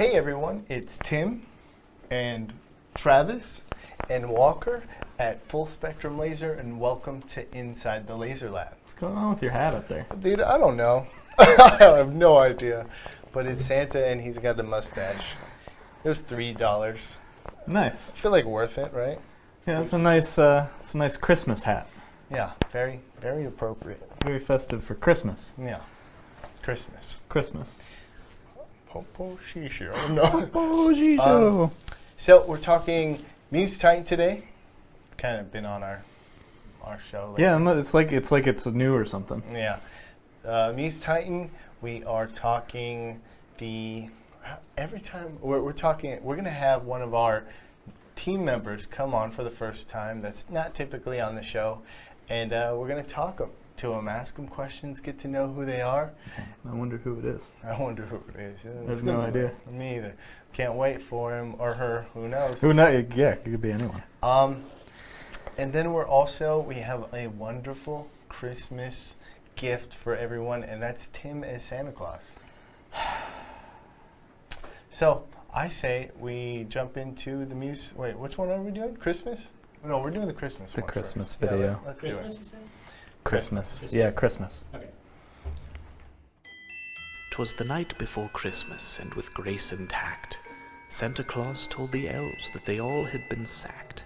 Hey everyone, it's Tim and Travis and Walker at Full Spectrum Laser, and welcome to Inside the Laser Lab. What's going on with your hat up there? Dude, I don't know. I have no idea. But it's Santa and he's got a mustache. It was $3. Nice. I feel like worth it, right? Yeah, it's a nice Christmas hat. Yeah, very, very appropriate. Very festive for Christmas. Yeah, Christmas. Christmas. Popo Shisho. No. Oh, Shisho. So we're talking Muse Titan today. Kind of been on our show lately. Yeah, it's like it's new or something. Yeah. Muse Titan, we are talking every time we're talking, we're going to have one of our team members come on for the first time that's not typically on the show, and we're going to talk to them, ask them questions, get to know who they are. I wonder who it is. I wonder who it is. I have no idea. Me either. Can't wait for him or her. Who knows? Who knows? Yeah, it could be anyone. And then we have a wonderful Christmas gift for everyone, and that's Tim as Santa Claus. So I say we jump into the Muse. Wait, which one are we doing? Christmas? No, we're doing the Christmas one. The Christmas first. video. Yeah, let's Christmas, do you said? Christmas. Yeah, Christmas. Okay. 'Twas the night before Christmas, and with grace and tact, Santa Claus told the elves that they all had been sacked.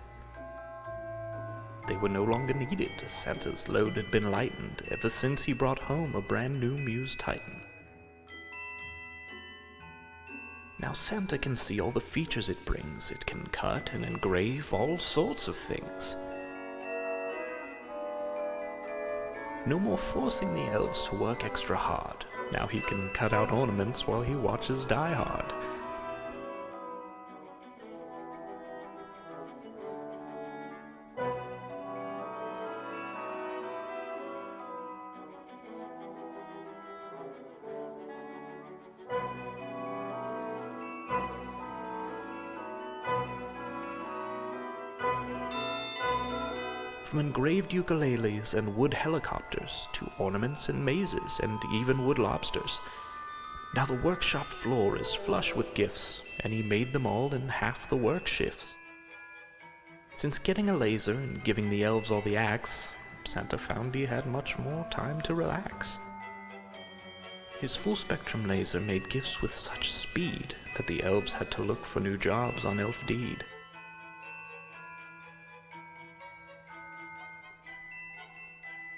They were no longer needed, Santa's load had been lightened ever since he brought home a brand new Muse Titan. Now Santa can see all the features it brings. It can cut and engrave all sorts of things. No more forcing the elves to work extra hard. Now he can cut out ornaments while he watches Die Hard. From engraved ukuleles and wood helicopters to ornaments and mazes and even wood lobsters. Now the workshop floor is flush with gifts, and he made them all in half the work shifts. Since getting a laser and giving the elves all the acts, Santa found he had much more time to relax. His full spectrum laser made gifts with such speed that the elves had to look for new jobs on Elf Deed.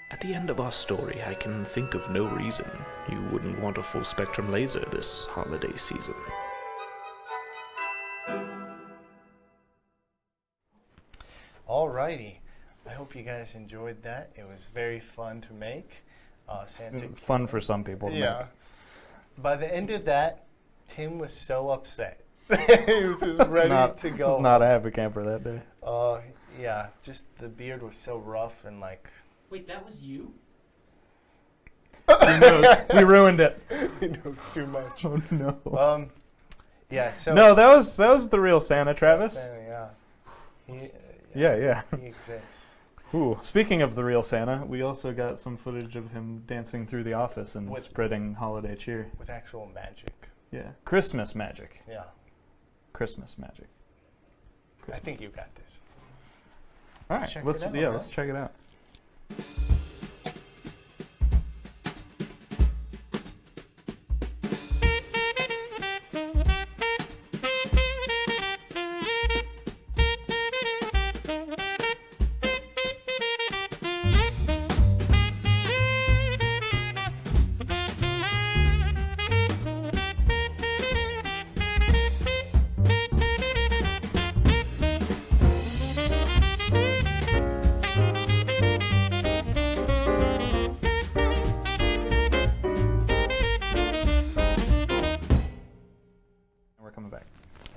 At the end of our story, I can think of no reason you wouldn't want a full spectrum laser this holiday season. Alrighty. I hope you guys enjoyed that. It was very fun to make. Santa. Fun for some people to Yeah. make. By the end of that, Tim was so upset. He was just ready to go. It's not a happy camper that day. Yeah, just the beard was so rough and like. Wait, that was you? He knows. We ruined it. He knows too much. Oh no. Yeah. So. No, that was the real Santa, Travis. Yeah. Yeah. He exists. Ooh, speaking of the real Santa, we also got some footage of him dancing through the office and spreading holiday cheer. With actual magic. Yeah. Christmas magic. Yeah. Christmas magic. I think you got this. All right. Let's check it out.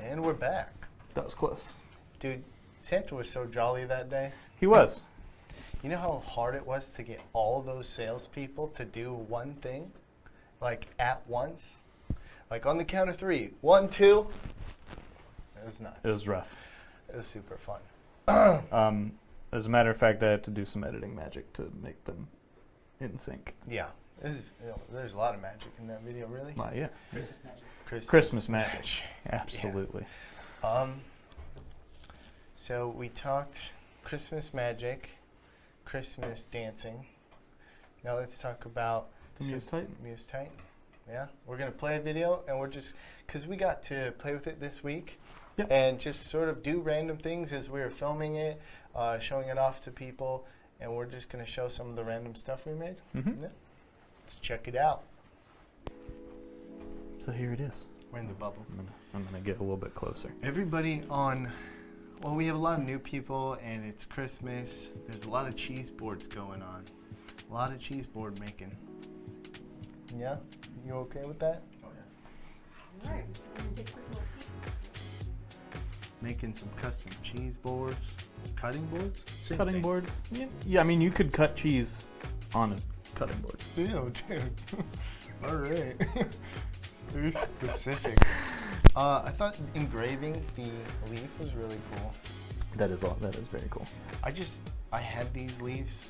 And we're back. That was close. Dude, Santa was so jolly that day. He was. You know how hard it was to get all those salespeople to do one thing? Like at once? Like on the count of 3. 1, 2. It was nuts. It was rough. It was super fun. As a matter of fact, I had to do some editing magic to make them in sync. Yeah. There's a lot of magic in that video, really. Yeah. Christmas magic. Christmas magic. Absolutely. Yeah. So we talked Christmas magic, Christmas dancing. Now let's talk about The Muse Titan. Muse Titan. Yeah, we're gonna play a video, and we're just because we got to play with it this week, and just sort of do random things as we were filming it, showing it off to people, and we're just gonna show some of the random stuff we made. Mm-hmm. Yeah. Let's check it out. So here it is. We're in the bubble. I'm gonna get a little bit closer. Everybody well, we have a lot of new people, and it's Christmas. There's a lot of cheese boards going on. A lot of cheese board making. Yeah? You okay with that? Oh yeah. Alright, I'm gonna take quick little peeks. Making some custom cheese boards. Cutting boards? Same Cutting thing. boards? Yeah, I mean, you could cut cheese on a cutting board. Ew, dude. Alright. Very specific. I thought engraving the leaf was really cool. That is very cool. I had these leaves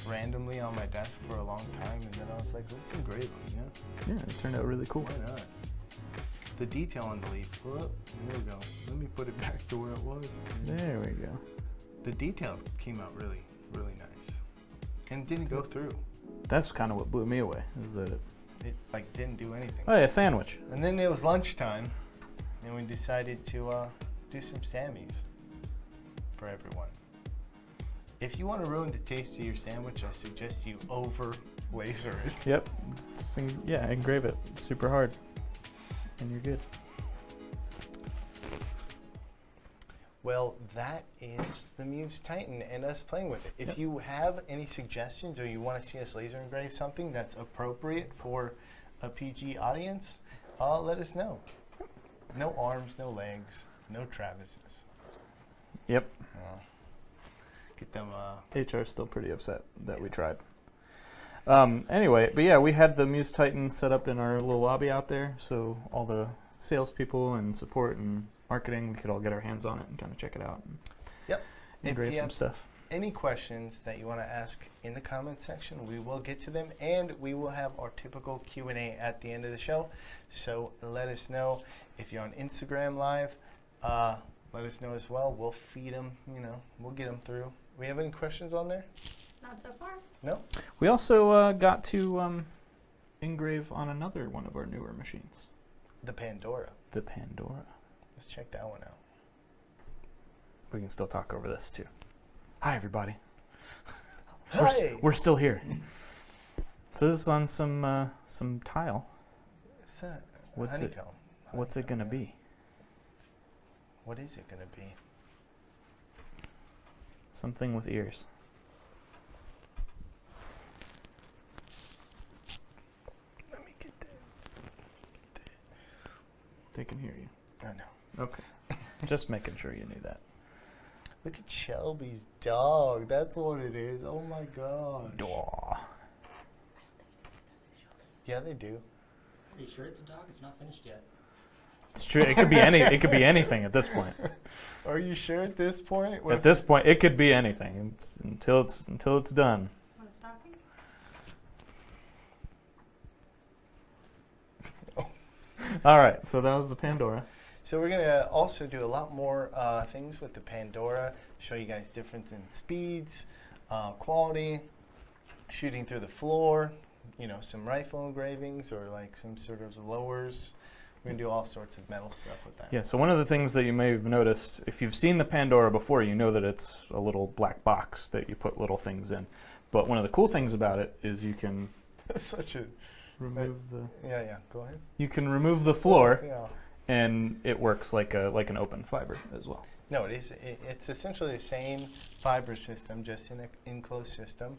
randomly on my desk for a long time, and then I was like, let's engrave them, you know? Yeah, it turned out really cool. Why not? The detail on the leaf. Well, here we go. Let me put it back to where it was. There we go. The detail came out really, really nice. And didn't go through. That's kind of what blew me away, is that It like didn't do anything. oh yeah, sandwich. And then it was lunchtime, and we decided to do some Sammies for everyone. If you want to ruin the taste of your sandwich, I suggest you over laser it. Yep. Engrave it super hard, and you're good. Well, that is the Muse Titan and us playing with it. If you have any suggestions or you want to see us laser engrave something that's appropriate for a PG audience, let us know. No arms, no legs, no Travises. Yep. Get them. HR's still pretty upset that we tried. Anyway, but yeah, we had the Muse Titan set up in our little lobby out there, so all the salespeople and support and marketing, we could all get our hands on it and kind of check it out. And Yep. engrave some stuff. Any questions that you want to ask in the comment section, we will get to them, and we will have our typical Q&A at the end of the show. So let us know. If you're on Instagram Live, let us know as well. We'll feed them, we'll get them through. We have any questions on there? Not so far. No? We also got to engrave on another one of our newer machines, The Pandora. the Pandora. Let's check that one out. We can still talk over this too. Hi everybody. Hi! We're still here. So this is on some tile. What's that? What's it? Honeycomb. What's it gonna be? What is it going to be? Something with ears. Let me get that. They can hear you. Oh, no. Okay. Just making sure you knew that. Look at Shelby's dog. That's what it is. Oh, my gosh. Daw. Yeah, they do. Are you sure it's a dog? It's not finished yet. It's true. It could be it could be anything at this point. Are you sure at this point? At this point, it could be anything until it's done. Want to stop me? All right. So that was the Pandora. So we're going to also do a lot more things with the Pandora, show you guys difference in speeds, quality, shooting through the floor, some rifle engravings or like some sort of lowers. We're going to do all sorts of metal stuff with that. Yeah, so one of the things that you may have noticed, if you've seen the Pandora before, you know that it's a little black box that you put little things in. But one of the cool things about it is you can Such a... remove Yeah, go ahead. you can remove the floor, Yeah. and it works like an open fiber as well. No, it's essentially the same fiber system, just in an enclosed system.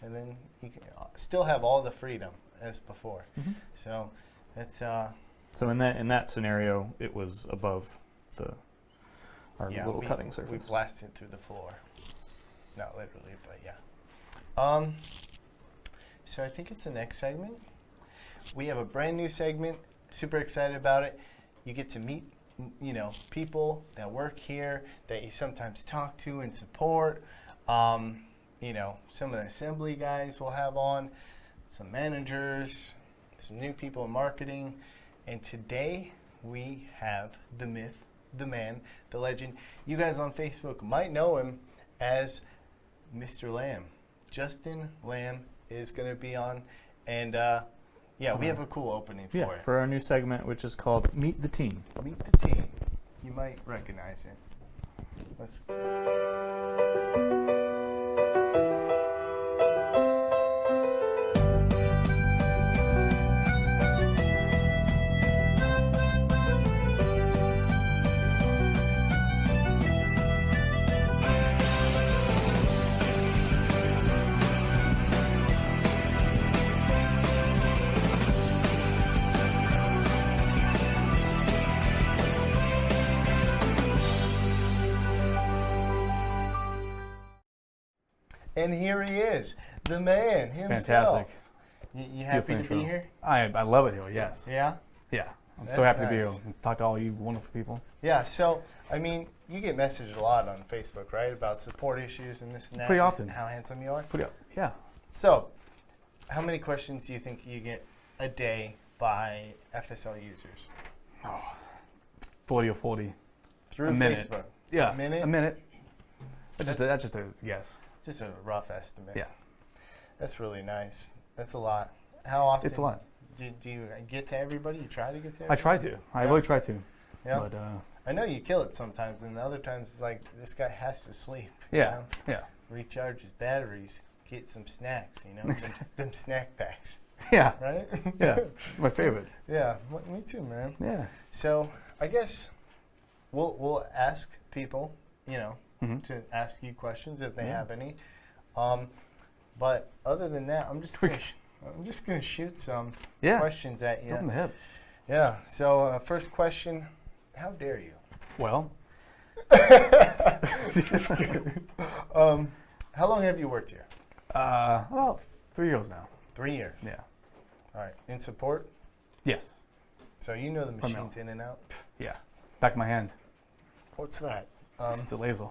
And then you can still have all the freedom as before. Mm-hmm. So it's... So in that scenario, it was above our little cutting We surface. blasted through the floor. Not literally, but yeah. So I think it's the next segment. We have a brand new segment. Super excited about it. You get to meet, people that work here that you sometimes talk to and support. Some of the assembly guys we'll have on. some managers, some new people in marketing, and today we have the myth, the man, the legend. You guys on Facebook might know him as Mr. Lamb. Justin Lamb is going to be on, and yeah, we have a cool opening for it. For our new segment, which is called Meet the Team. Meet the team. You might recognize it. Let's. And here he is, the man himself. Fantastic. You happy to be here? I love it here, yes. Yeah? Yeah. I'm That's so happy to be nice. here. Talk to all you wonderful people. Yeah, so, I mean, you get messaged a lot on Facebook, right? About support issues and this and that. Pretty often. And how handsome you are. Yeah. So, how many questions do you think you get a day by FSL users? 40 or 40. Through A minute. Facebook? Yeah. A minute? A minute. That's just a guess. Just a rough estimate. Yeah. That's really nice. That's a lot. How often? It's a lot. Do you get to everybody? You try to get to everybody? I try to. I Yeah. really try to. Yeah. But I know you kill it sometimes, and other times it's like, this guy has to sleep. yeah. You know? Yeah. Recharge his batteries, get some snacks, you know? them snack packs, Yeah. right? Yeah. My favorite. Yeah, me too, man. Yeah. So I guess we'll ask people, you know, Mhm. to ask you questions if they Yeah. have any. But other than that, I'm just gonna shoot some Yeah. questions at you. From the hip. Yeah. So first question, how dare you? Well, How long have you worked here? well, 3 years now. 3 years. Yeah. All right. In support, Yes. so you know the Primarily. machines in and out. Yeah. Back of my hand. What's that? It's a laser.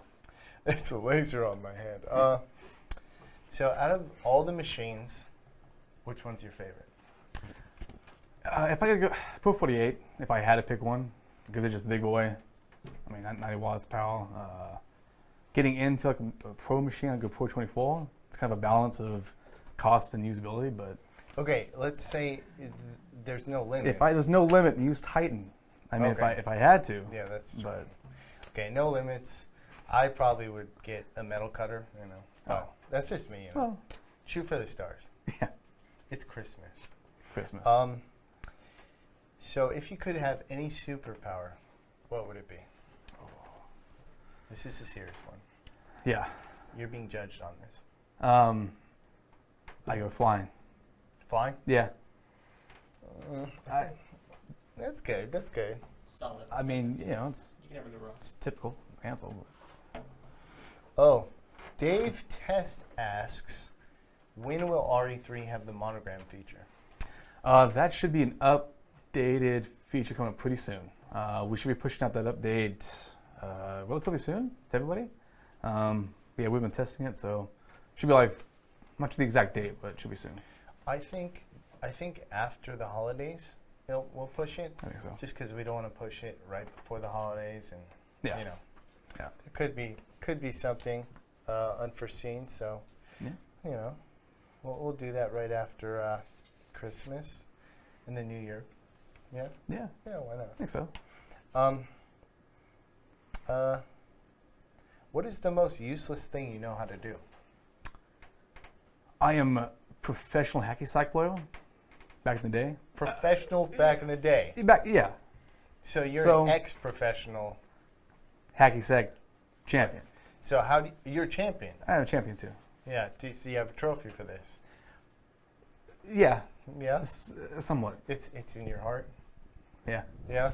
It's a laser on my hand. So out of all the machines, which one's your favorite? If I could go Pro 48, if I had to pick one, because it's just a big boy. I mean, 90 watts power. Getting into like a pro machine, like a Pro 24, it's kind of a balance of cost and usability. But Okay, let's say there's no limit. there's no limit, Muse Titan. I mean, Okay. if I had to. Yeah, that's true. But Okay, no limits. I probably would get a metal cutter, you know. Oh. That's just me, you know. well, Shoot for the stars. yeah, It's Christmas. Christmas. So if you could have any superpower, what would it be? This is a serious one. yeah. You're being judged on this. I go flying. Flying? Yeah. That's good. That's good. Solid. I mean, That's- you know, it's You can never go wrong. typical Hansel. Oh, Dave Test asks, when will RE3 have the monogram feature? That should be an updated feature coming up pretty soon. We should be pushing out that update relatively soon to everybody. Yeah, we've been testing it, so should be live. Not sure the exact date, but it should be soon. I think after the holidays, we'll push it. I think so. Just because we don't want to push it right before the holidays, and Yeah. you know, Yeah. it could be something unforeseen. So, Yeah. you know, we'll do that right after Christmas and the New Year. Yeah, Yeah, yeah, why not? I think so. What is the most useless thing you know how to do? I am a professional hacky sack player. Back in the day. Professional back in the day. Yeah. So you're So- an ex-professional. Hacky sack champion. So you're a champion? I'm a champion too. Yeah. So you have a trophy for this? Yeah, Yeah. somewhat. It's in your heart. Yeah. Yeah.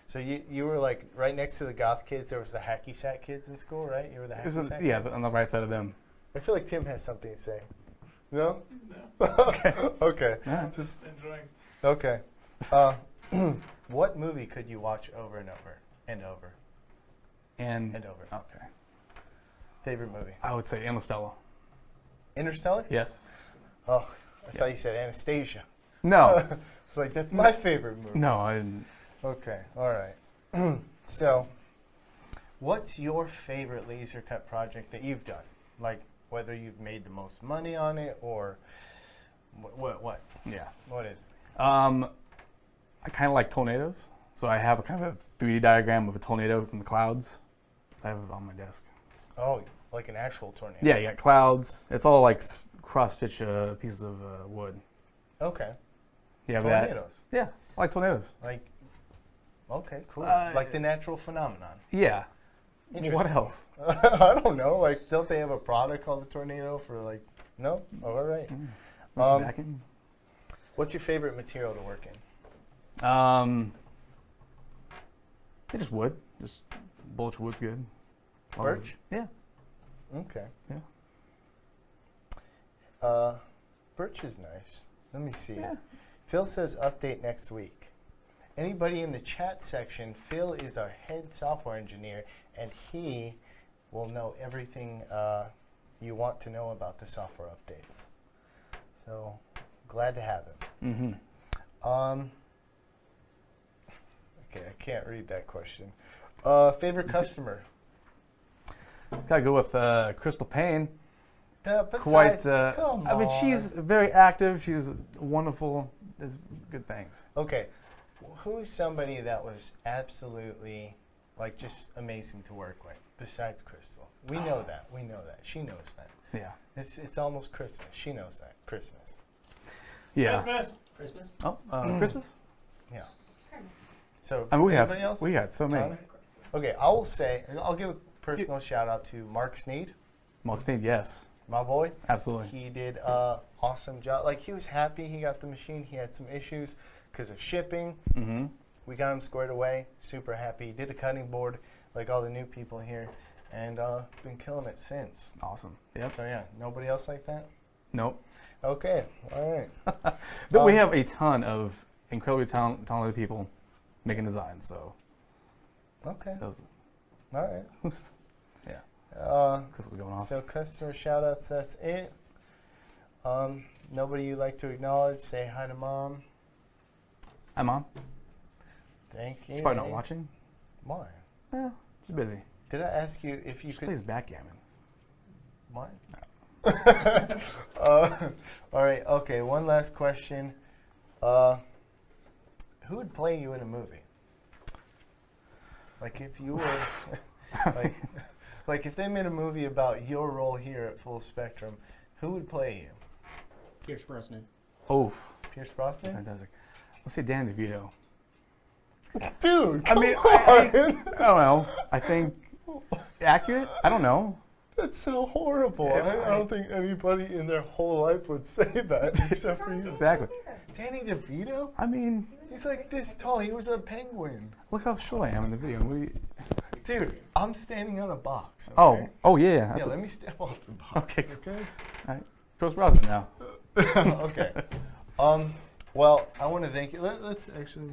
So you were like right next to the goth kids. There was the hacky sack kids in school, right? You were the hacky sack Yeah, kids? on the right side of them. I feel like Tim has something to say. No? No. Okay. Yeah. Just enjoying. Okay. What movie could you watch over and over and over And and over? okay, Favorite movie? I would say Interstellar. Interstellar? Yes. Oh, I thought you said Anastasia. No, It's like, that's my favorite movie. no, I didn't. Okay, all right. So, what's your favorite laser cut project that you've done? Like, whether you've made the most money on it or what? Yeah. What is it? I kind of like tornadoes, so I have a kind of a 3D diagram of a tornado from the clouds. I have it on my desk. Oh, like an actual tornado? Yeah, you got clouds. It's all like cross-stitch pieces of wood. Okay. You have Tornadoes. that? Yeah, I like tornadoes. Like, okay, cool. Uh, Like the natural phenomenon. Yeah. What Interesting. else? I don't know. Like, don't they have a product called the tornado for like? No. Oh, all right. Backing? What's your favorite material to work in? Yeah, just wood. Just birch wood's good. Birch? Yeah. Okay. Yeah. Birch is nice. Let me see. Yeah. Phil says update next week. Anybody in the chat section, Phil is our head software engineer, and he will know everything you want to know about the software updates. So, glad to have him. Mm-hmm. Okay, I can't read that question. Favorite customer? Gotta go with Crystal Payne. Besides, come I mean, on. she's very active. She's wonderful. Does good things. Okay, who's somebody that was absolutely, like, just amazing to work with, besides Crystal? We know that. We know that. She knows that. Yeah. It's almost Christmas. She knows that. Christmas. Yeah. Christmas? Oh, Christmas. Yeah. So, I mean, anybody else? we got so many. Tyler? Okay, I will say, I'll give a personal shout out to Mark Sneed, Mark Sneed, yes, my boy. absolutely. He did an awesome job. Like, he was happy he got the machine. He had some issues because of shipping. Mm-hmm. We got him squared away. Super happy. Did a cutting board like all the new people here, and been killing it since. Awesome. Yep. So yeah, nobody else like that? Nope. Okay, all right. But we have a ton of incredibly talented people making designs. So Okay, that was, all right. yeah, Crystal's going off. So customer shout outs, that's it. Nobody you'd like to acknowledge, say hi to mom. Hi, Mom. Thank you. She's probably not watching. Why? Yeah, she's busy. Did I ask you if you She could? plays backgammon. What? All right. Okay. One last question. Who would play you in a movie? Like if you were, like if they made a movie about your role here at Full Spectrum, who would play you? Pierce Brosnan. Oh, Pierce Brosnan? fantastic. Let's say Dan DeVito. Dude, I mean, I don't know. I think accurate. I don't know. that's so horrible. Yeah, I don't think anybody in their whole life would say that except for you. Exactly. Danny DeVito? I mean, He's like this tall. He was a penguin. look how short I am in the video. Dude, I'm standing on a box. Oh, okay? oh yeah. Yeah, That's let me step off the box. Okay. Okay. all right. Pierce Brosnan now. Okay. Well, I want to thank you. Let's actually,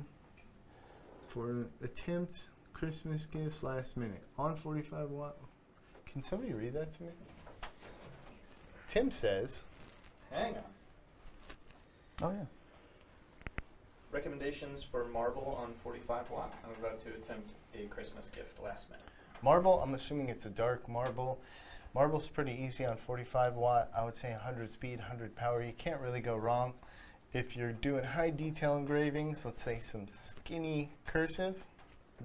for an attempt Christmas gifts last minute on 45 watt. Can somebody read that to me? Tim says, Hang on. Oh yeah. Recommendations for marble on 45 watt. I'm about to attempt a Christmas gift last minute. marble, I'm assuming it's a dark marble. Marble's pretty easy on 45 watt. I would say 100 speed, 100 power. You can't really go wrong. If you're doing high detail engravings, let's say some skinny cursive,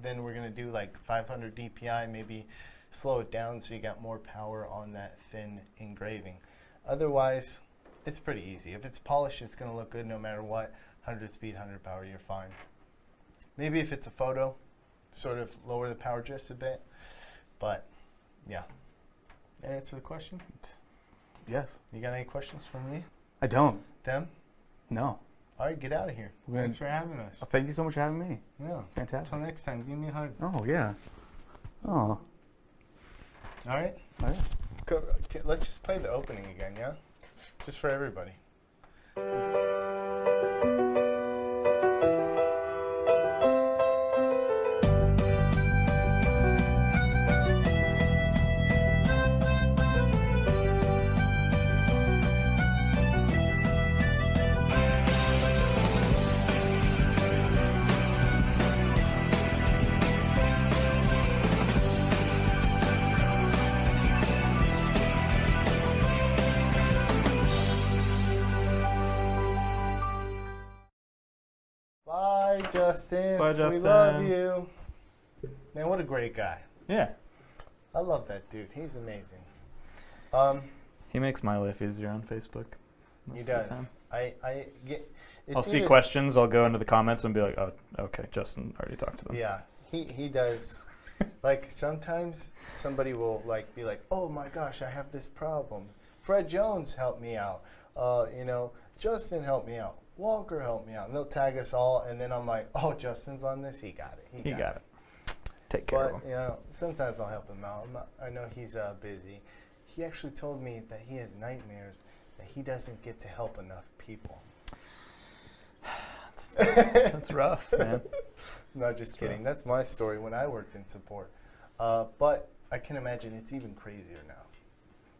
then we're going to do like 500 DPI, maybe slow it down so you got more power on that thin engraving. Otherwise, it's pretty easy. If it's polished, it's going to look good no matter what. 100 speed, 100 power, you're fine. Maybe if it's a photo, sort of lower the power just a bit. But, yeah. That answer the question? Yes. You got any questions for me? I don't. Them? No. All right, get out of here. We're Thanks for having us. Thank you so much for having me. Yeah. Fantastic. Until next time, give me a hug. Oh yeah. Oh. All right? All right. Let's just play the opening again, yeah? Just for everybody. Justin. Bye, We love Justin. you. Man, what a great guy. Yeah. I love that dude. He's amazing. He makes my life easier on Facebook. He most of the does. time. I get. It's I'll see either- questions. I'll go into the comments and be like, "Oh, okay, Justin already talked to them." Yeah, he does. Like sometimes somebody will like be like, "Oh my gosh, I have this problem. Fred Jones helped me out. Justin helped me out. Walker helped me out." And they'll tag us all, and then I'm like, "Oh, Justin's on this. He got it. He got it. Take care But of him. sometimes I'll help him out. I know he's busy. He actually told me that he has nightmares that he doesn't get to help enough people. That's rough, man. No, just kidding. That's my story when I worked in support. But I can imagine it's even crazier now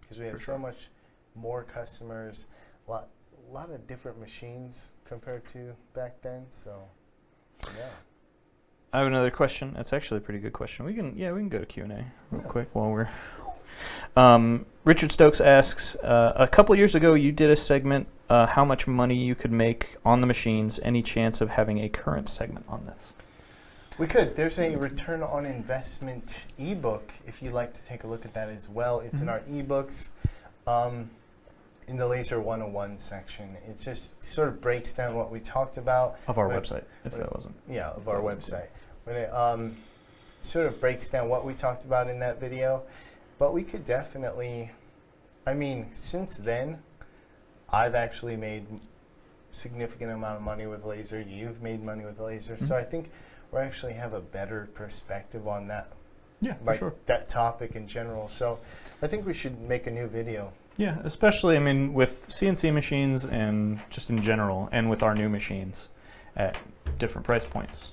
because we have so much more customers, a lot of different machines compared to back then. So, yeah. I have another question. It's actually a pretty good question. We can go to Q&A real quick while we're. Richard Stokes asks, a couple years ago you did a segment, how much money you could make on the machines. Any chance of having a current segment on this? We could. There's a return on investment ebook if you'd like to take a look at that as well. It's in our ebooks in the Laser 101 section. It just sort of breaks down what we talked about. Of our website, if that wasn't. Yeah, of our website. When it sort of breaks down what we talked about in that video. But we could definitely, since then, I've actually made significant amount of money with laser. You've made money with laser. So I think we actually have a better perspective on that. Yeah, for sure. That topic in general. So I think we should make a new video. Yeah, especially, with CNC machines and just in general, and with our new machines at different price points,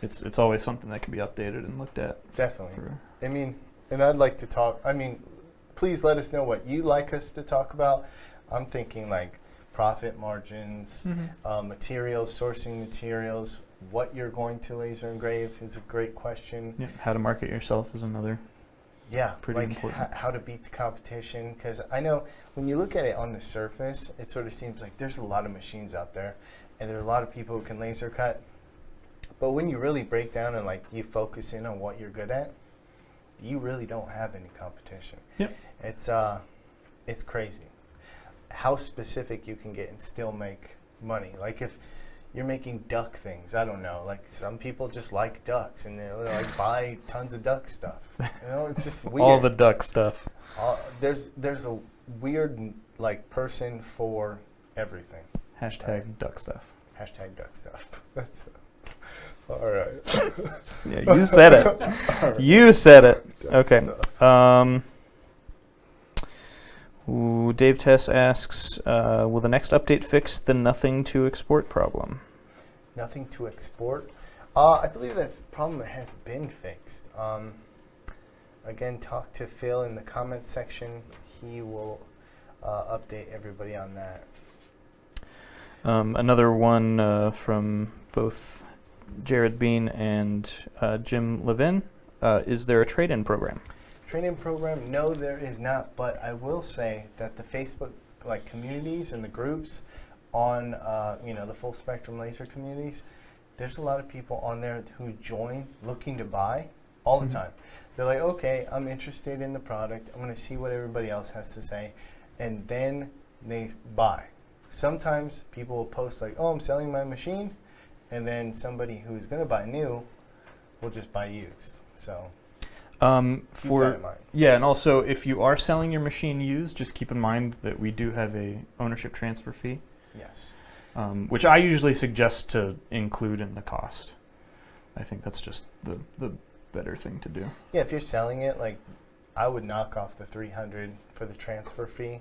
It's always something that can be updated and looked at. Definitely. And I'd like to talk, please let us know what you'd like us to talk about. I'm thinking like profit margins, materials, sourcing materials, what you're going to laser engrave is a great question. Yeah, how to market yourself is another. Yeah, pretty important. How to beat the competition. Because I know when you look at it on the surface, it sort of seems like there's a lot of machines out there, and there's a lot of people who can laser cut. But when you really break down and you focus in on what you're good at, you really don't have any competition. Yep. It's crazy how specific you can get and still make money. Like if you're making duck things, I don't know. Like some people just like ducks and they'll buy tons of duck stuff. It's just weird. All the duck stuff. There's a weird person for everything. Hashtag duck stuff. Hashtag duck stuff. That's all right. Yeah, you said it. Right. You said it. Duck Okay. stuff. Dave Tess asks, will the next update fix the nothing to export problem? Nothing to export? I believe that problem has been fixed. Again, talk to Phil in the comment section. He will update everybody on that. Another one from both Jared Bean and Jim Levin. Is there a trade-in program? Training program? No, there is not. But I will say that the Facebook communities and the groups on the full spectrum laser communities, there's a lot of people on there who join looking to buy all the time. They're like, okay, I'm interested in the product. I'm going to see what everybody else has to say, and then they buy. Sometimes people will post oh, I'm selling my machine, and then somebody who's going to buy new will just buy used. So keep that in mind. Yeah, and also if you are selling your machine used, just keep in mind that we do have a ownership transfer fee. Yes. Which I usually suggest to include in the cost. I think that's just the better thing to do. Yeah, if you're selling it, I would knock off the $300 for the transfer fee.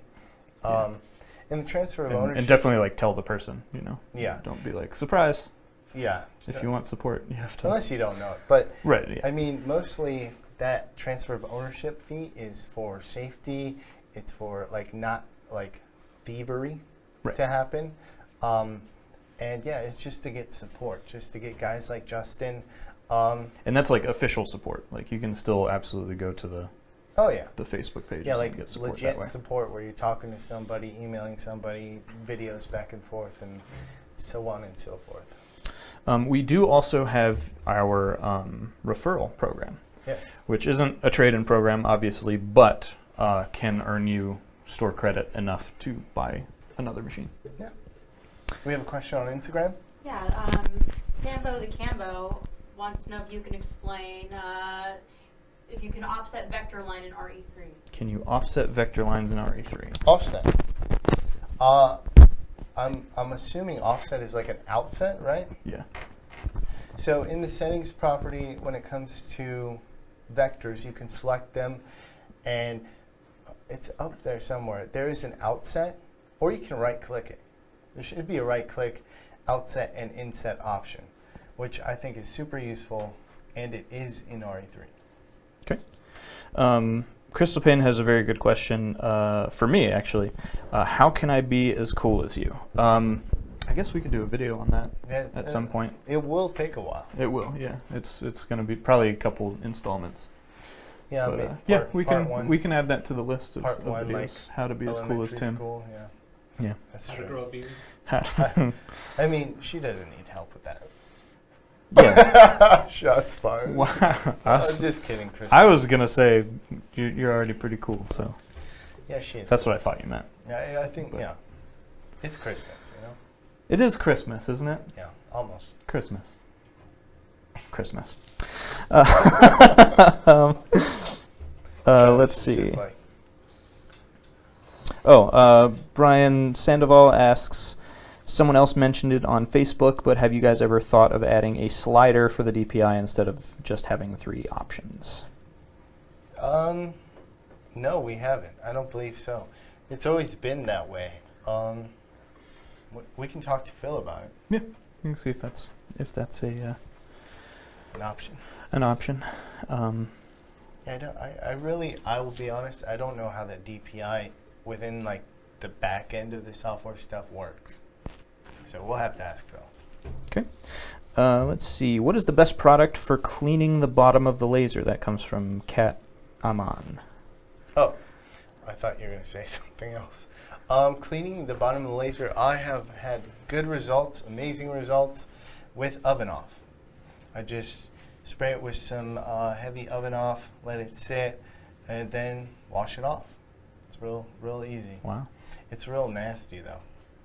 And the transfer of ownership. And definitely tell the person, Yeah. Don't be surprise. Yeah. If you want support, you have to. Unless you don't know it. But right. Yeah. Mostly that transfer of ownership fee is for safety. It's for not thievery to happen. And yeah, it's just to get support, just to get guys like Justin. And that's official support. You can still absolutely go to the the Facebook page. Yeah, and get support legit that way. support where you're talking to somebody, emailing somebody, videos back and forth, and so on and so forth. We do also have our referral program, Yes. which isn't a trade-in program, obviously, but can earn you store credit enough to buy another machine. We have a question on Instagram. Yeah, Sambo the Cambo wants to know if you can explain if you can offset vector line in RE3. Can you offset vector lines in RE3? Offset. I'm assuming offset is like an outset, right? Yeah. So in the settings property, when it comes to vectors, you can select them, and it's up there somewhere. There is an outset, or you can right-click it. There should be a right-click outset and inset option, which I think is super useful, and it is in RE3. Okay. Crystal Payne has a very good question for me, actually. How can I be as cool as you? I guess we could do a video on that Yeah, at some point. It will take a while. It will, yeah. It's going to be probably a couple installments. Yeah, But, maybe yeah, part we can add that to the list of Part one, videos. like How to be as cool as elementary Tim. School, yeah. Yeah. That's How to true. grow a beard. I mean, she doesn't need help with that. Yeah. Shots fired. Wow. I'm just kidding, Chris. I was gonna say you're already pretty cool, so Yeah, she is. that's what I thought you meant. Yeah, I think, But- yeah. It's Christmas, you know? It is Christmas, isn't it? Yeah, almost. Christmas. Christmas. Let's It's see. just like, Brian Sandoval asks, someone else mentioned it on Facebook, but have you guys ever thought of adding a slider for the DPI instead of just having 3 options? no, we haven't. I don't believe so. It's always been that way. We can talk to Phil about it. Yeah, you can see if that's a An option. an option. Yeah, I will be honest, I don't know how the DPI within like the back end of the software stuff works. So we'll have to ask Phil. Let's see. What is the best product for cleaning the bottom of the laser? That comes from Kat Aman. Oh, I thought you were going to say something else. Cleaning the bottom of the laser, I have had good results, amazing results with oven off. I just spray it with some heavy oven off, let it sit, and then wash it off. It's real easy. Wow. It's real nasty though.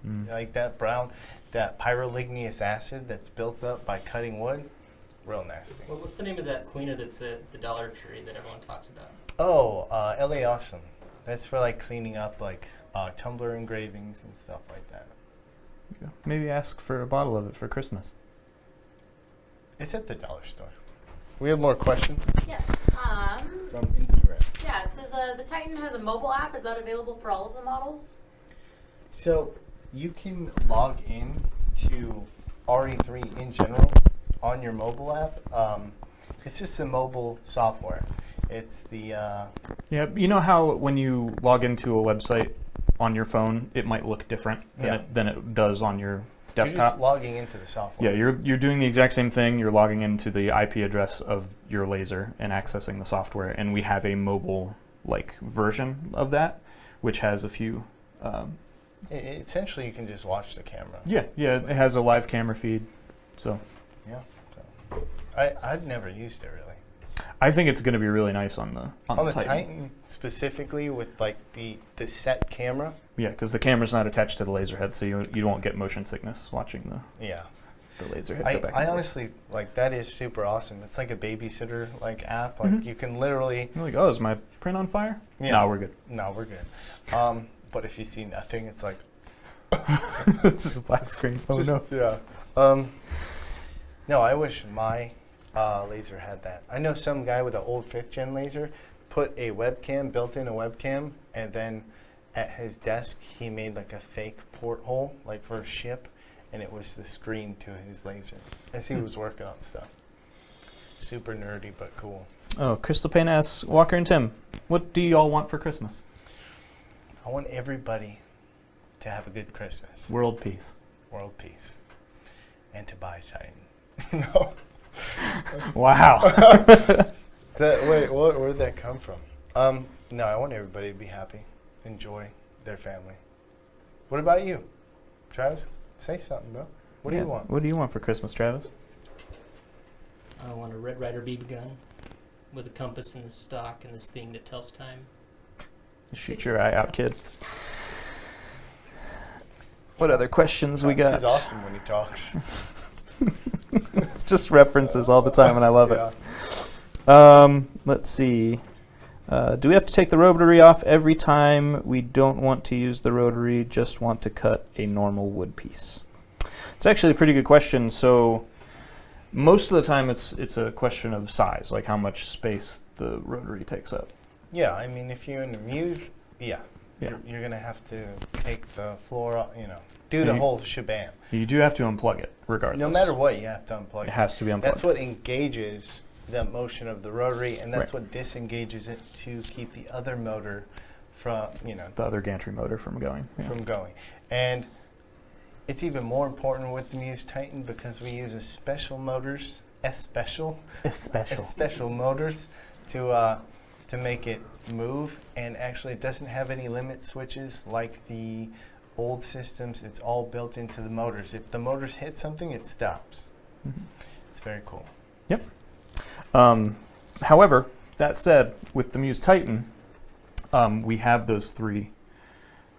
Mm. Like that pyroligneous acid that's built up by cutting wood, real nasty. What's the name of that cleaner that's at the Dollar Tree that everyone talks about? Oh, LA Awesome. That's for like cleaning up like tumbler engravings and stuff like that. Maybe ask for a bottle of it for Christmas. It's at the dollar store. We have more questions Yes. from Instagram. Yeah, it says the Titan has a mobile app. Is that available for all of the models? So you can log in to RE3 in general on your mobile app. It's just a mobile software. It's the Yeah, you know how when you log into a website on your phone, it might look different than it does on your you're just desktop? logging into the software. Yeah, you're doing the exact same thing. You're logging into the IP address of your laser and accessing the software, and we have a mobile version of that, which has a few. Essentially, you can just watch the camera. Yeah, it has a live camera feed, so Yeah. So I'd never used it really. I think it's going to be really nice on the Titan specifically with like the set camera. Yeah, because the camera's not attached to the laser head, so you won't get motion sickness watching Yeah. the laser head I go back. I and forth. honestly that is super awesome. It's like a babysitter app. Like Mhm. you can literally. You're like, oh, is my print on fire? Yeah. No, we're good. No, we're good. But if you see nothing, it's like. It's just a black screen. Oh just- no. Yeah. No, I wish my laser had that. I know some guy with an old 5th gen laser put a webcam, built in a webcam, and then at his desk he made like a fake porthole, like for a ship, and it was the screen to his laser as he was working on stuff. Super nerdy, but cool. Oh, Crystal Payne asks, Walker and Tim, what do y'all want for Christmas? I want everybody to have a good Christmas, World peace. world peace, and to buy Titan. No. Wow. Wait, where'd that come from? No, I want everybody to be happy, enjoy their family. What about you, Travis? Say something, bro. What do you want? What do you want for Christmas, Travis? I want a Red Ryder BB gun with a compass and the stock and this thing that tells time. Shoot your eye out, kid. What other questions we got? This is awesome when he talks. It's just references all the time, and I love Yeah. it. Let's see. Do we have to take the rotary off every time we don't want to use the rotary, just want to cut a normal wood piece? It's actually a pretty good question. So most of the time it's a question of size, like how much space the rotary takes up. Yeah, I mean, if you're in the Muse, Yeah. you're going to have to take the floor off, do the whole shebang. You do have to unplug it, regardless. No matter what, you have to unplug It has to be unplugged. That's what engages the motion of the rotary, and that's Right. what disengages it to keep the other motor from, The other gantry motor from going. Yeah. from going. And it's even more important with the Muse Titan because we use a special motors, special motors to make it move, and actually it doesn't have any limit switches like the old systems. It's all built into the motors. If the motors hit something, it stops. Mhm. It's very cool. Yep. However, that said, with the Muse Titan, we have those 3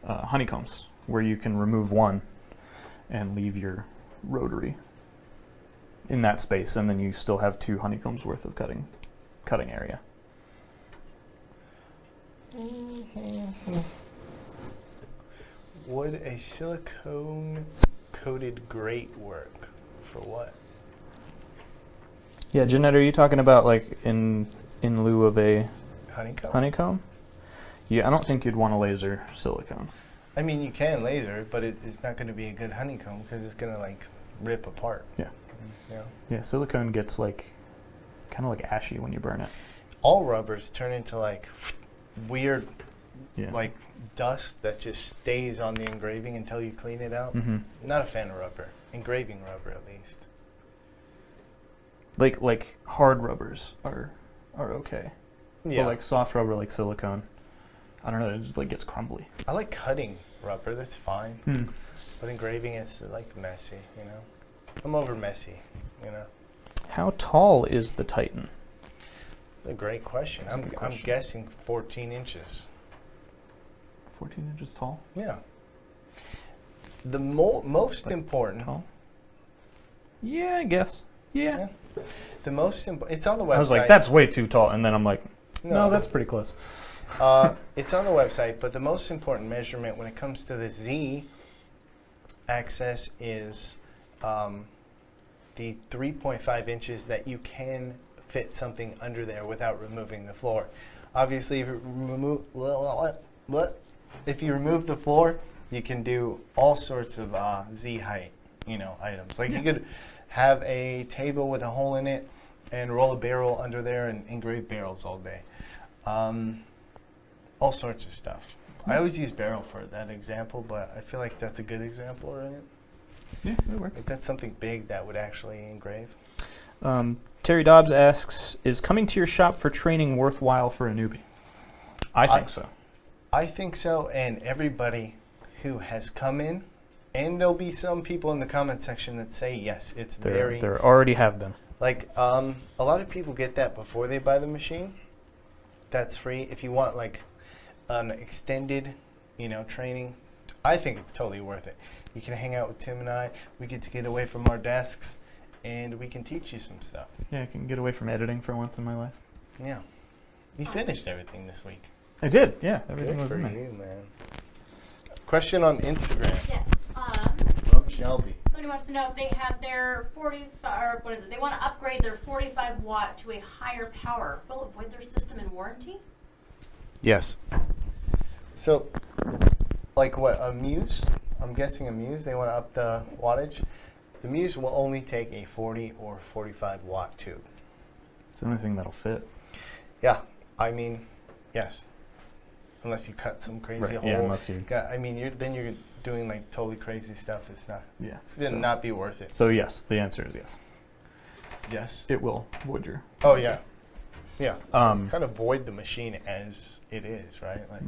honeycombs where you can remove one and leave your rotary in that space, and then you still have 2 honeycombs worth of cutting area. Would a silicone coated grate work? For what? Yeah, Jeanette, are you talking about like in lieu of a Honeycomb? honeycomb? Yeah, I don't think you'd want a laser silicone. I mean, you can laser, but it's not going to be a good honeycomb because it's going to like rip apart. Yeah. Yeah. Yeah, silicone gets like kind of like ashy when you burn it. All rubbers turn into like weird, Yeah. like dust that just stays on the engraving until you clean it out. Mm-hmm. Not a fan of rubber. Engraving rubber, at least. Like hard rubbers are okay. Yeah. But like soft rubber, like silicone, I don't know, it just like gets crumbly. I like cutting rubber. That's fine. Hmm. But engraving is like messy. I'm over messy. How tall is the Titan? It's a great question. That's a good question. I'm guessing 14 inches. 14 inches tall? Yeah. The most important. Tall? Yeah, I guess. Yeah. The most important. It's on the website. I was like, that's way too tall. And then I'm like, no, that's pretty close. It's on the website, but the most important measurement when it comes to the Z axis is the 3.5 inches that you can fit something under there without removing the floor. Obviously, if you remove the floor, you can do all sorts of Z height, items. Like you could have a table with a hole in it and roll a barrel under there and engrave barrels all day. All sorts of stuff. I always use barrel for that example, but I feel like that's a good example, right? Yeah, it works. Like that's something big that would actually engrave. Terry Dobbs asks, is coming to your shop for training worthwhile for a newbie? I think so. I think so, and everybody who has come in, and there'll be some people in the comment section that say yes, it's There already have been. like a lot of people get that before they buy the machine. That's free. If you want like an extended, training, I think it's totally worth it. You can hang out with Tim and I. We get to get away from our desks, and we can teach you some stuff. Yeah, I can get away from editing for once in my life. Yeah. You finished everything this week. I did, yeah. Everything Good was for in there. you, man. Question on Instagram. Yes. From Shelby. Somebody wants to know if they have their 45, or what is it? They want to upgrade their 45 watt to a higher power. Will it void their system in warranty? Yes. So, like what, a Muse? I'm guessing a Muse, they want to up the wattage. The Muse will only take a 40 or 45 watt tube. It's the only thing that'll fit. Yeah, I mean, yes. Unless you cut some crazy hole. Yeah, unless you... then you're doing like totally crazy stuff. It's Yeah. not be worth it. So yes, the answer is yes. Yes. It will void your... Oh yeah. Yeah. Um, Kind of void the machine as it is, right? Like,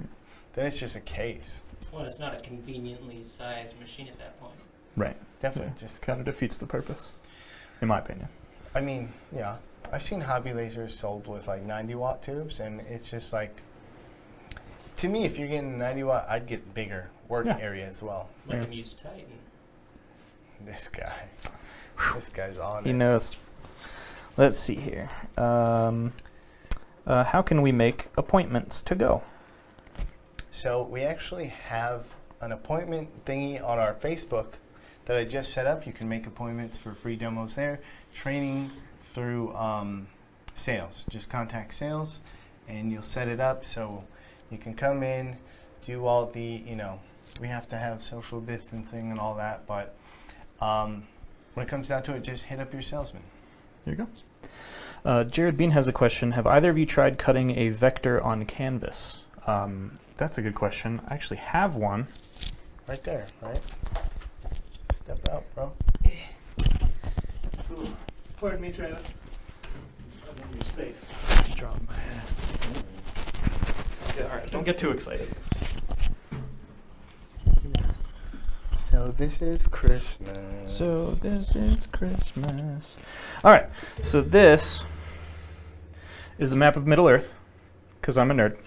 then it's just a case. Well, it's not a conveniently sized machine at that point. Right. Definitely. Yeah. Just Kind of defeats the purpose, in my opinion. I mean, yeah, I've seen hobby lasers sold with like 90-watt tubes, and it's just like, to me, if you're getting 90-watt, I'd get bigger work Yeah. area as well. Like Yeah. a Muse Titan. This guy's on He it. knows. Let's see here. How can we make appointments to go? So we actually have an appointment thingy on our Facebook that I just set up. You can make appointments for free demos there. Training through sales. Just contact sales, and you'll set it up so you can come in, do all the, we have to have social distancing and all that, but when it comes down to it, just hit up your salesman. There you go. Jared Bean has a question. Have either of you tried cutting a vector on canvas? That's a good question. I actually have one. Right there, right? Step out, bro. Pardon me, Travis. I'm in your space. Drop my head. Yeah, all right, don't get too excited. So this is Christmas. So this is Christmas. All right, so this is a map of Middle Earth, because I'm a nerd.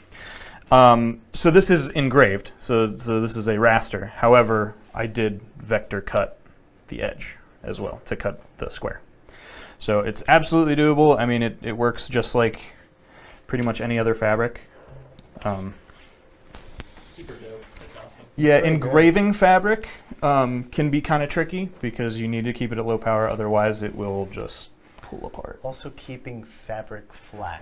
So this is engraved, so this is a raster. However, I did vector cut the edge as well to cut the square. So it's absolutely doable. I mean, it works just like pretty much any other fabric. Super dope. That's awesome. Yeah, Very engraving fabric can be kind of tricky because you need to keep it at low power, otherwise it will just pull apart. Also keeping fabric flat,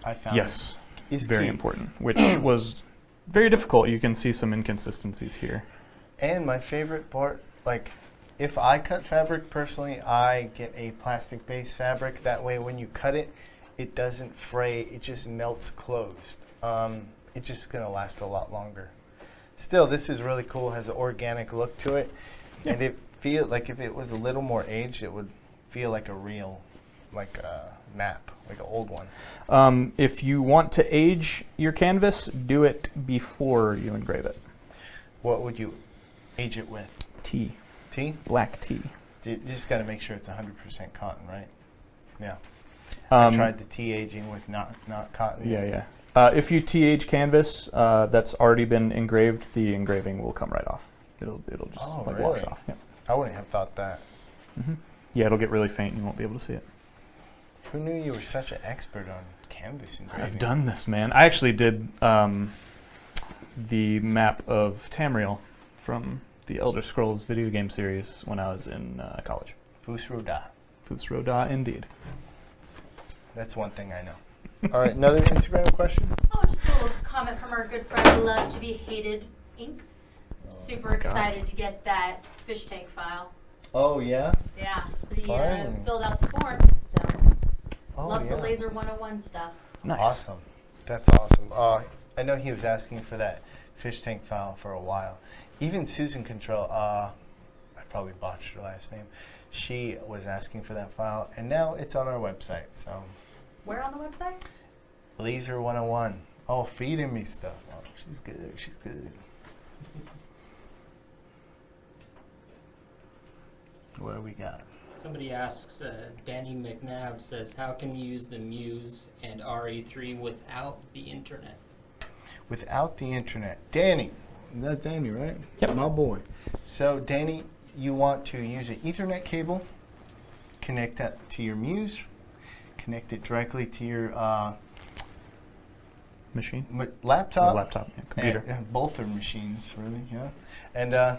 I found. Yes, is very key. important, which was very difficult. You can see some inconsistencies here. And my favorite part, like, if I cut fabric personally, I get a plastic-based fabric. That way, when you cut it, it doesn't fray. It just melts closed. It's just gonna last a lot longer. Still, this is really cool. Has an organic look to it, Yeah. and it feel like if it was a little more aged, it would feel like a real, like a map, like an old one. If you want to age your canvas, do it before you engrave it. What would you age it with? Tea, Tea? black tea. You just got to make sure it's 100% cotton, right? Yeah. I tried the tea aging with not cotton. Yeah, yeah. If you TH canvas that's already been engraved, the engraving will come right off. It'll just Oh, wash really? off. Yeah. I wouldn't have thought that. Yeah, it'll get really faint and you won't be able to see it. Who knew you were such an expert on canvas engraving? I've done this, man. I actually did the map of Tamriel from the Elder Scrolls video game series when I was in college. Fusroda. Fusroda, indeed. That's one thing I know. All right, another Instagram question? Oh, just a little comment from our good friend Love to Be Hated Inc. Super my God. excited to get that fish tank file. Oh, yeah? Yeah, so he Finally. filled out the form, so Oh, loves yeah. the Laser 101 stuff. Nice. Awesome. That's awesome. I know he was asking for that fish tank file for a while. Even Susan Control, I probably botched her last name. She was asking for that file, and now it's on our website. So, Where on the website? Laser 101. Oh, feeding me stuff. Oh, she's good. She's good. What do we got? Somebody asks, Danny McNabb says, how can we use the Muse and RE3 without the internet? Without the internet. Danny. That's Danny, right? Yep. My boy. So, Danny, you want to use an Ethernet cable, connect that to your Muse, connect it directly to your Machine? laptop. Laptop, yeah, computer. And both are machines, really, yeah. And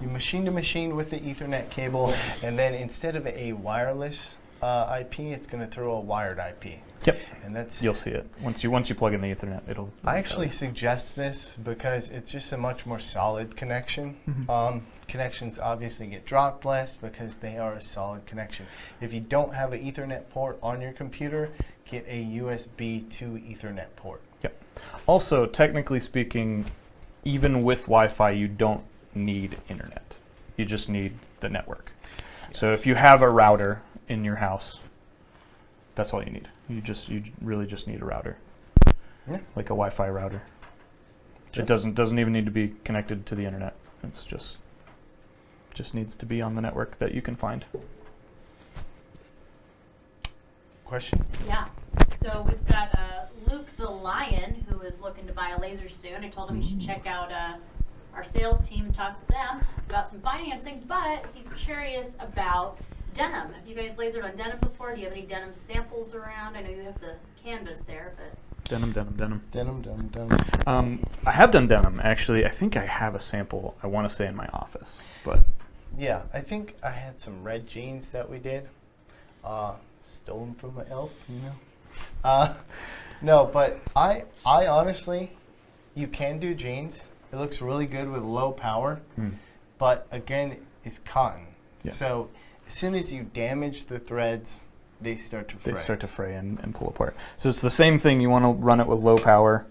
you machine to machine with the Ethernet cable, and then instead of a wireless IP, it's going to throw a wired IP. Yep. And that's. You'll see it. Once you plug in the Ethernet, it'll I actually suggest this because it's just a much more solid connection. Mhm. Connections obviously get dropped less because they are a solid connection. If you don't have an Ethernet port on your computer, get a USB to Ethernet port. Yep. Also, technically speaking, even with Wi-Fi, you don't need internet. You just need the network. So if you have a router in your house, that's all you need. You really just need a router, Yeah. like a Wi-Fi router. Sure. It doesn't even need to be connected to the internet. It's just just needs to be on the network that you can find. Question? Yeah. So we've got Luke the Lion, who is looking to buy a laser soon. I told him he should check out our sales team and talk to them about some financing, but he's curious about denim. Have you guys lasered on denim before? Do you have any denim samples around? I know you have the canvas there, but... Denim. Denim. I have done denim, actually. I think I have a sample, I want to say, in my office. But Yeah, I think I had some red jeans that we did. Stolen from my elf, you know? No, but I honestly, you can do jeans. It looks really good with low power. But again, it's cotton. Yeah. So as soon as you damage the threads, they start to fray. they start to fray and pull apart. So it's the same thing. You want to run it with low power.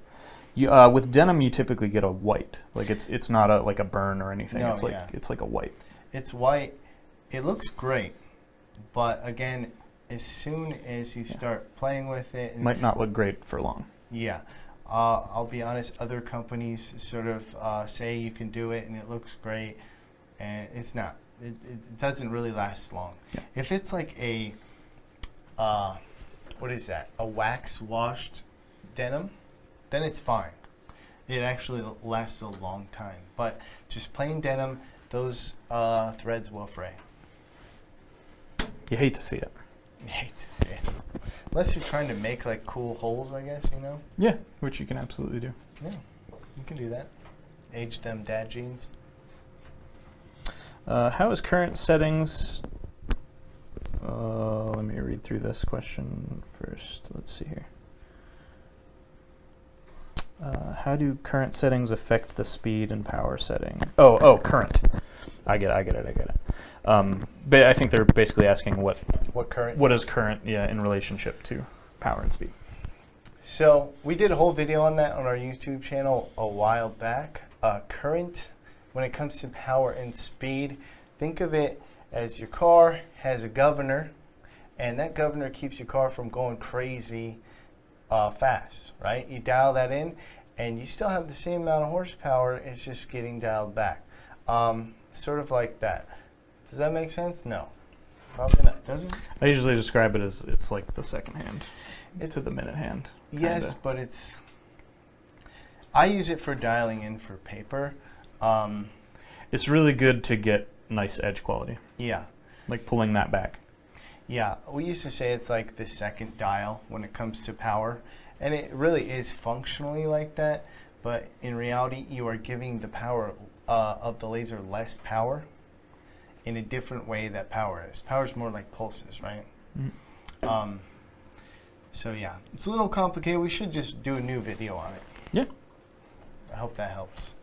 You, with denim, you typically get a white. Like it's not like a burn or anything. No, It's like a white. It's white. It looks great. But again, as soon as you start playing with it... and Might not look great for long. Yeah. I'll be honest, other companies sort of say you can do it and it looks great, and it's not. It doesn't really last long. Yeah. If it's like a, what is that? A wax washed denim, then it's fine. It actually lasts a long time. But just plain denim, those threads will fray. You hate to see it. I hate to say it. Unless you're trying to make like cool holes, I guess, you know? Yeah, which you can absolutely do. Yeah, you can do that. Age them dad jeans. How is current settings? Let me read through this question first. Let's see here. How do current settings affect the speed and power setting? Oh, current. I get it. But I think they're basically asking what is current, in relationship to power and speed. So we did a whole video on that on our YouTube channel a while back. Current, when it comes to power and speed, think of it as your car has a governor, and that governor keeps your car from going crazy fast, right? You dial that in, and you still have the same amount of horsepower, it's just getting dialed back. Sort of like that. Does that make sense? No. Probably not. Does it? I usually describe it as it's like the second hand to the minute hand. Yes, but it's... I use it for dialing in for paper. It's really good to get nice edge quality. Yeah. Like pulling that back. Yeah, we used to say it's like the second dial when it comes to power. And it really is functionally like that. But in reality, you are giving the power of the laser less power in a different way that power is. Power is more like pulses, right? So yeah, it's a little complicated. We should just do a new video on it. Yeah. I hope that helps.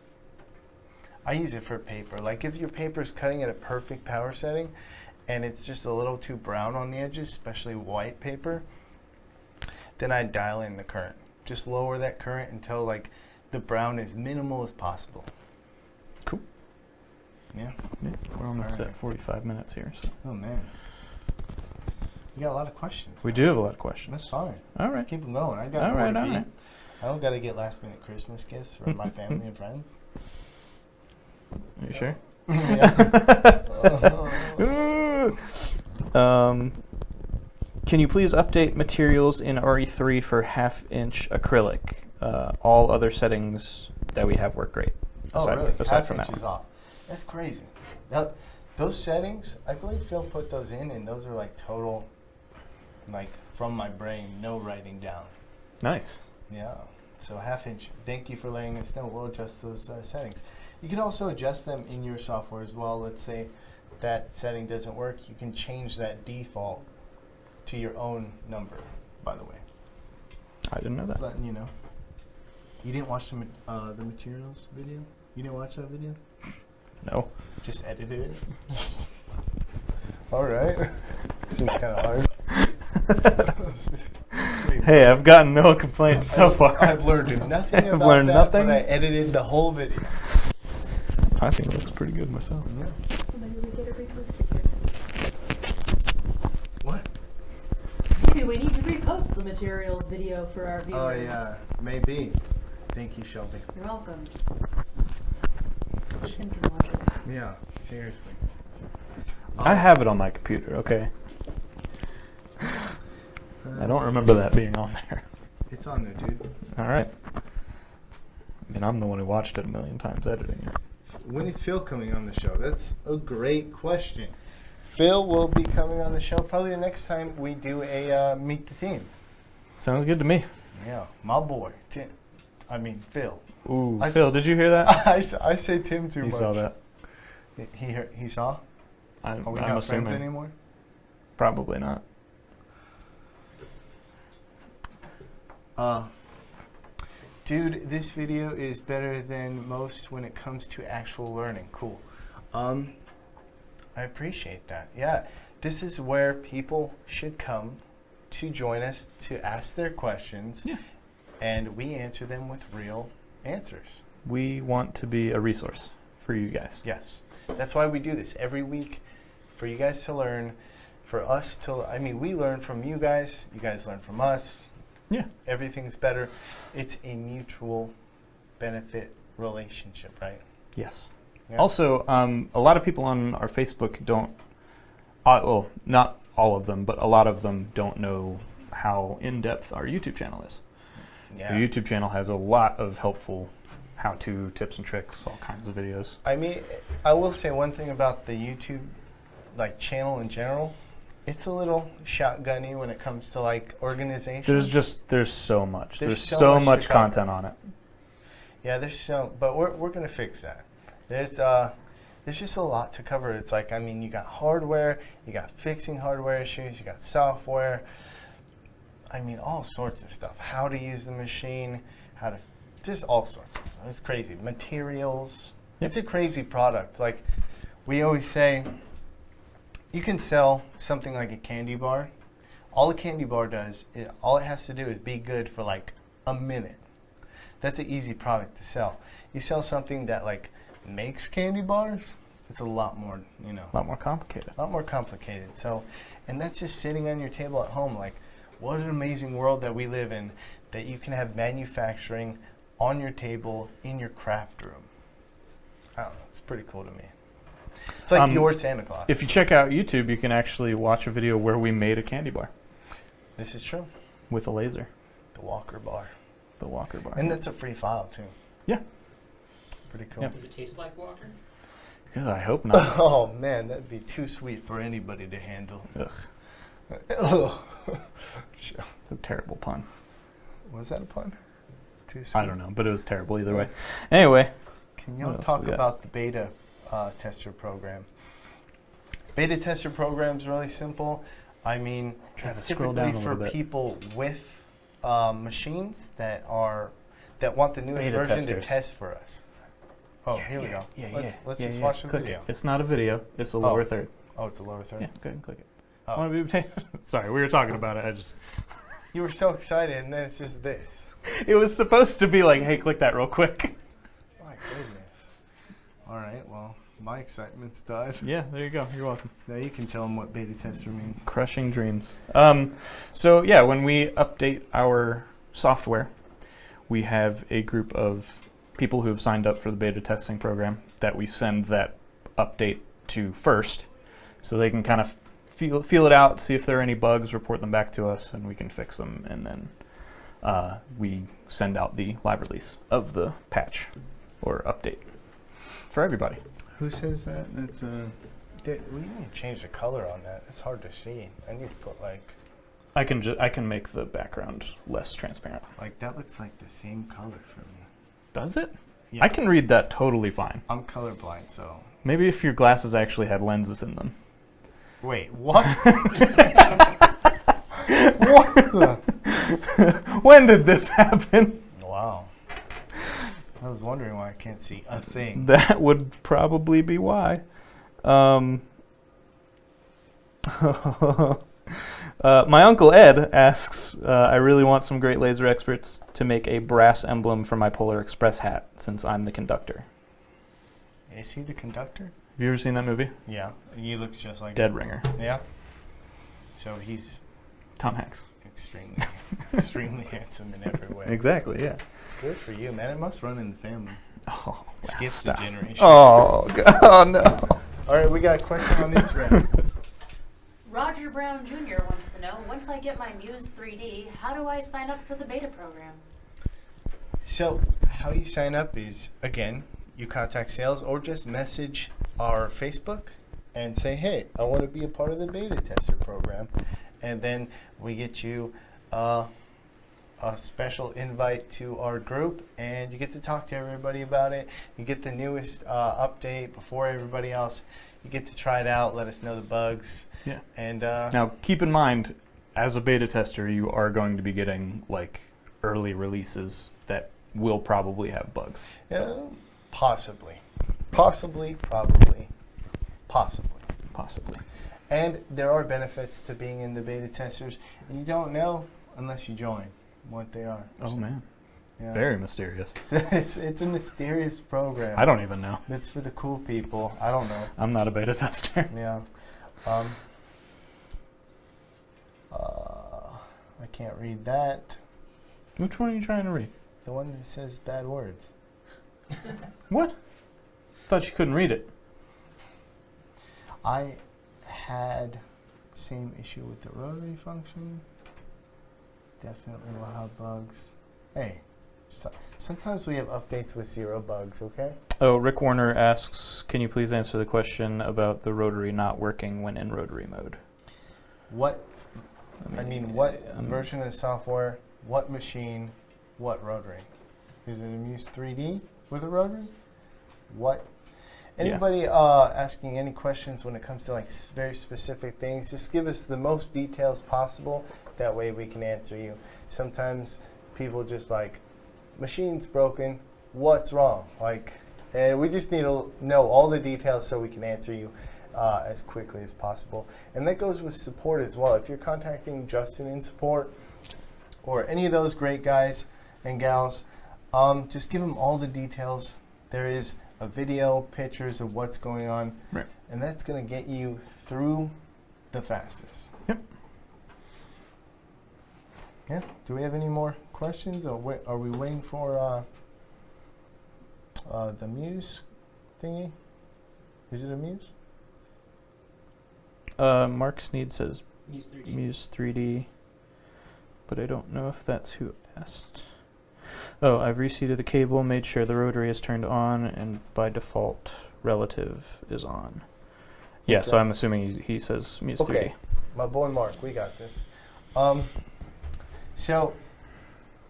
I use it for paper. Like if your paper is cutting at a perfect power setting and it's just a little too brown on the edges, especially white paper, then I dial in the current. Just lower that current until like the brown is minimal as possible. Cool. Yeah. We're almost All right. at 45 minutes here. So. Oh man. We got a lot of questions. We do have a lot of questions. That's fine. All Let's right. keep them going. I got All more right, to all beat. right. I don't got to get last minute Christmas gifts from my family and friends. Are you sure? Yeah. Can you please update materials in RE3 for half-inch acrylic? All other settings that we have work great. Oh, really? Aside Half from that inches one. off. That's crazy. Now, those settings, I believe Phil put those in, and those are like total, like from my brain, no writing down. Nice. Yeah. So half inch. Thank you for letting us know. We'll adjust those settings. You can also adjust them in your software as well. Let's say that setting doesn't work. You can change that default to your own number, by the way. I didn't know Just that. letting you know. You didn't watch the materials video? You didn't watch that video? No. Just edited it? All right. Seems kind of hard. Hey, I've gotten no complaints so far. I've learned nothing I've about learned that, nothing? but I edited the whole video. I think it looks pretty good myself. Yeah. Maybe we get it reposted here. What? Maybe we need to repost the materials video for our viewers. Oh, yeah. Maybe. Thank you, Shelby. You're welcome. So Tim can watch it. Yeah, seriously. I have it on my computer, okay? I don't remember that being on there. It's on there, dude. All right. I mean, I'm the one who watched it a million times editing it. When is Phil coming on the show? That's a great question. Phil will be coming on the show probably the next time we do a Meet the Team. Sounds good to me. Yeah, my boy, Tim. I mean, Phil. Ooh, I Phil, did you hear that? I say Tim too You much. saw that. He saw? I'm Are we not assuming. friends anymore? Probably not. Dude, this video is better than most when it comes to actual learning. Cool. I appreciate that. Yeah, this is where people should come to join us to ask their questions. Yeah. And we answer them with real answers. We want to be a resource for you guys. Yes. That's why we do this every week, for you guys to learn, for us to, I mean, we learn from you guys learn from us. Yeah. Everything's better. It's a mutual benefit relationship, right? Yes. Yeah. Also, a lot of people on our Facebook don't, well, not all of them, but a lot of them don't know how in-depth our YouTube channel is. Yeah. The YouTube channel has a lot of helpful how-to tips and tricks, all kinds of videos. I mean, I will say one thing about the YouTube channel in general. It's a little shotgunny when it comes to organization. There's so much. There's so so much to cover. content on it. Yeah, but we're gonna fix that. There's just a lot to cover. It's you got hardware, you got fixing hardware issues, you got software. I mean, all sorts of stuff. How to use the machine, just all sorts of stuff. It's crazy. Materials. Yep. It's a crazy product. Like we always say, you can sell something like a candy bar. All a candy bar does, all it has to do is be good for a minute. That's an easy product to sell. You sell something that makes candy bars, it's a lot more, A lot more complicated. a lot more complicated. So, and that's just sitting on your table at home. What an amazing world that we live in, that you can have manufacturing on your table in your craft room. I don't know, it's pretty cool to me. It's like your Santa Claus. If you check out YouTube, you can actually watch a video where we made a candy bar This is true. with a laser, The Walker Bar. the Walker bar. And that's a free file too. Yeah. Pretty cool. Yeah. Does it taste like Walker? Good, I hope not. Oh man, that'd be too sweet for anybody to handle. Ugh, Ugh. it's a terrible pun. Was that a pun? Too sweet. I don't know, but it was terrible either way. Anyway, Can y'all What else talk we got? about the beta tester program? Beta tester program's really simple. I mean, Try it's to scroll down typically a for little bit. people with machines that want the newest Beta version testers. to test for us. Oh, here we go. Let's just watch the Click video. it. It's not a video. It's a lower third. Oh, it's a lower third. Yeah, go ahead and click it. Oh. Wanna be Sorry, we were talking about it. You were so excited, and then it's just this. It was supposed to be hey, click that real quick. My goodness. All right, well, my excitement's died. Yeah, there you go. You're welcome. Now you can tell them what beta tester means. Crushing dreams. So yeah, when we update our software, we have a group of people who have signed up for the beta testing program that we send that update to first, so they can kind of feel it out, see if there are any bugs, report them back to us, and we can fix them, and then we send out the live release of the patch or update for everybody. Who says that? That's we need to change the color on that. It's hard to see. I need to put I can make the background less transparent. that looks like the same color for me. Does it? Yeah. I can read that totally fine. I'm colorblind, so. Maybe if your glasses actually had lenses in them. Wait, what? When did this happen? Wow. I was wondering why I can't see a thing. That would probably be why. My Uncle Ed asks, I really want some great laser experts to make a brass emblem for my Polar Express hat, since I'm the conductor. Is he the conductor? Have you ever seen that movie? Yeah. He looks just like Dead Ringer. Yeah. So he's Tom Hanks. extremely handsome in every way. Exactly, yeah. Good for you, man. It must run in the family. Oh, Skip the stop. generation. Oh, God, oh no. All right, we got a question on Instagram. Roger Brown Jr. wants to know, once I get my Muse 3D, how do I sign up for the beta program? So, how you sign up is, again, you contact sales or just message our Facebook and say, hey, I want to be a part of the beta tester program. And then we get you a special invite to our group, and you get to talk to everybody about it. You get the newest update before everybody else. You get to try it out, let us know the bugs. Yeah. And Now, keep in mind, as a beta tester, you are going to be getting like early releases that will probably have bugs. possibly. Possibly. And there are benefits to being in the beta testers, and you don't know unless you join what they are. Oh man, Yeah. very mysterious. It's a mysterious program. I don't even know. It's for the cool people. I don't know. I'm not a beta tester. Yeah. I can't read that. Which one are you trying to read? The one that says bad words. What? Thought you couldn't read it. I had same issue with the rotary function. Definitely will have bugs. Hey, sometimes we have updates with 0 bugs, okay? Oh, Rick Warner asks, can you please answer the question about the rotary not working when in rotary mode? What version of the software, what machine, what rotary? Is it a Muse 3D with a rotary? What? Anybody asking any questions when it comes to like very specific things, just give us the most details possible. That way we can answer you. Sometimes people just like, machine's broken, what's wrong? And we just need to know all the details so we can answer you as quickly as possible. And that goes with support as well. If you're contacting Justin in support or any of those great guys and gals, just give them all the details. There is a video, pictures of what's going on, Right. and that's going to get you through the fastest. Yep. Yeah. Do we have any more questions, or are we waiting for the Muse thingy? Is it a Muse? Mark Sneed says Muse 3D. Muse 3D, but I don't know if that's who asked. Oh, I've reseated the cable, made sure the rotary is turned on, and by default, relative is on. Yeah, so Okay. I'm assuming he says Muse 3D. Okay, my boy Mark, we got this. So,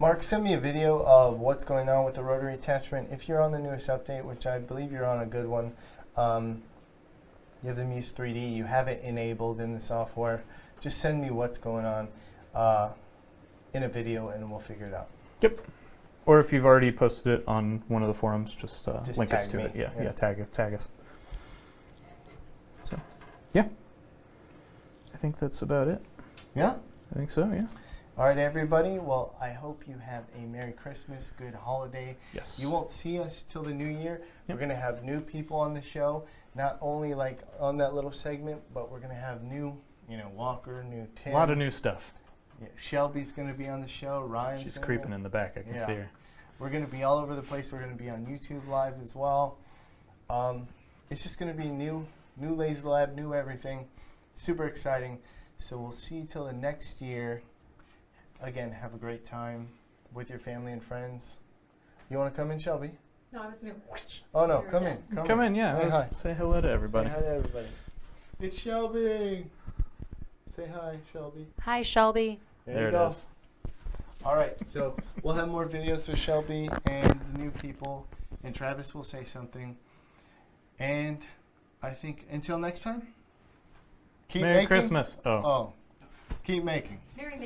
Mark sent me a video of what's going on with the rotary attachment. If you're on the newest update, which I believe you're on a good one, you have the Muse 3D, you have it enabled in the software, just send me what's going on in a video and we'll figure it out. Yep. Or if you've already posted it on one of the forums, just link us tag to me. it. Yeah, Yeah. tag us. So, yeah. I think that's about it. Yeah? I think so, yeah. All right, everybody. Well, I hope you have a Merry Christmas, good holiday. Yes. You won't see us till the new year. Yep. We're going to have new people on the show, not only like on that little segment, but we're going to have new, Walker, new Tim. A lot of new stuff. Yeah, Shelby's going to be on the show. Ryan's She's gonna creeping in the back. I can see her. We're going to be all over the place. We're going to be on YouTube Live as well. It's just going to be new Laser Lab, new everything. Super exciting. So we'll see you till the next year. Again, have a great time with your family and friends. You want to come in, Shelby? No, I was gonna. Oh, no, come in. Come in, yeah. Say hi. Let's say hello to everybody. Say hi to everybody. It's Shelby. Say hi, Shelby. Hi, Shelby. There you it go. is. All right, so we'll have more videos with Shelby and the new people, and Travis will say something. And I think until next time, keep Merry making. Christmas. Oh, keep making. Merry